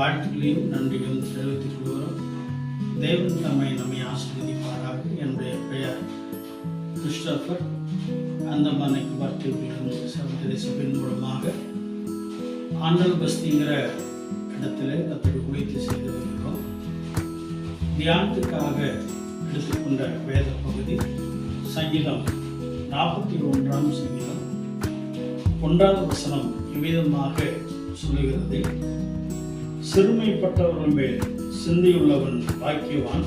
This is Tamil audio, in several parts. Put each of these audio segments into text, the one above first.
வாழ்த்துக்களையும் நன்றியும் தெரிவித்துக் கொள்கிறோம். தேவன் நம்மை ஆசீர்வதிப்பாராக. என்னுடைய பெயர் கிறிஸ்டோபர். அந்தமான் நிக்கோபார் தீவுகளிலிருந்து சகோதரி சபையின் மூலமாக ஆண்டல் பஸ்திங்கிற இடத்துல கர்த்தருடைய ஊழியத்தை செய்து வருகிறோம். தியானத்துக்காக எடுத்துக்கொண்ட வேத பகுதி சங்கீதம் 41 சங்கீதம் 1வது வசனம் இவ்விதமாக சொல்லுகிறது: சிறுமைப்பட்டவர்கள் மேல் சிந்தையுள்ளவன் பாக்கியவான்,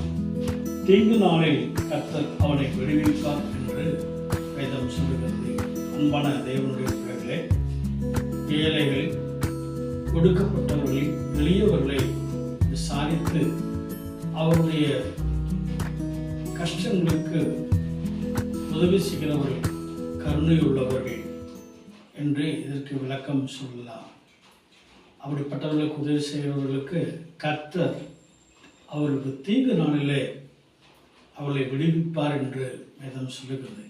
தீங்கு நாளில் கர்த்தர் அவனை விடுவிப்பார் என்று வேதம் சொல்லுகிறது. அன்பான தேவனுடைய பிள்ளைகளே, ஏழைகள், கொடுக்கப்பட்டவர்களை, எளியவர்களை விசாரித்து அவருடைய கஷ்டங்களுக்கு உதவி செய்கிறவர்கள் கருணையுள்ளவர்கள் என்று இதற்கு விளக்கம் சொல்லலாம். அப்படிப்பட்டவர்களுக்கு உதவி செய்கிறவர்களுக்கு கர்த்தர் அவர்களுக்கு தீங்கு நாளிலே அவர்களை விடுவிப்பார் என்று வேதம் சொல்லுகிறது.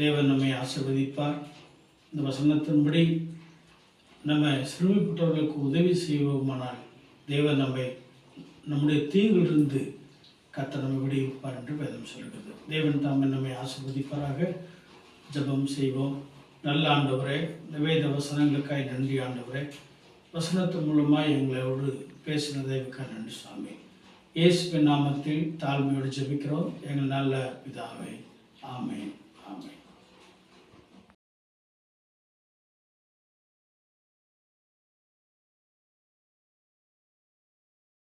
தேவன் நம்மை ஆசீர்வதிப்பார். இந்த வசனத்தின்படி நம்ம சிறுமைப்பட்டவர்களுக்கு உதவி செய்வோமானால் தேவன் நம்முடைய தீங்கிலிருந்து கர்த்தர் நம்மை விடுவிப்பார் என்று வேதம் சொல்கிறது. தேவன் தாமே நம்மை ஆசீர்வதிப்பாராக. ஜெபம் செய்வோம். நல்ல ஆண்டவரே, இந்த வேத வசனங்களுக்காய் நன்றி ஆண்டவரே. வசனத்தின் மூலமாக எங்களோடு பேசினதற்காக நன்றி சுவாமி. இயேசுவின் நாமத்தில் தாழ்மையோடு ஜெபிக்கிறோம் எங்கள் நல்ல பிதாவே. ஆமென். ஆமென்.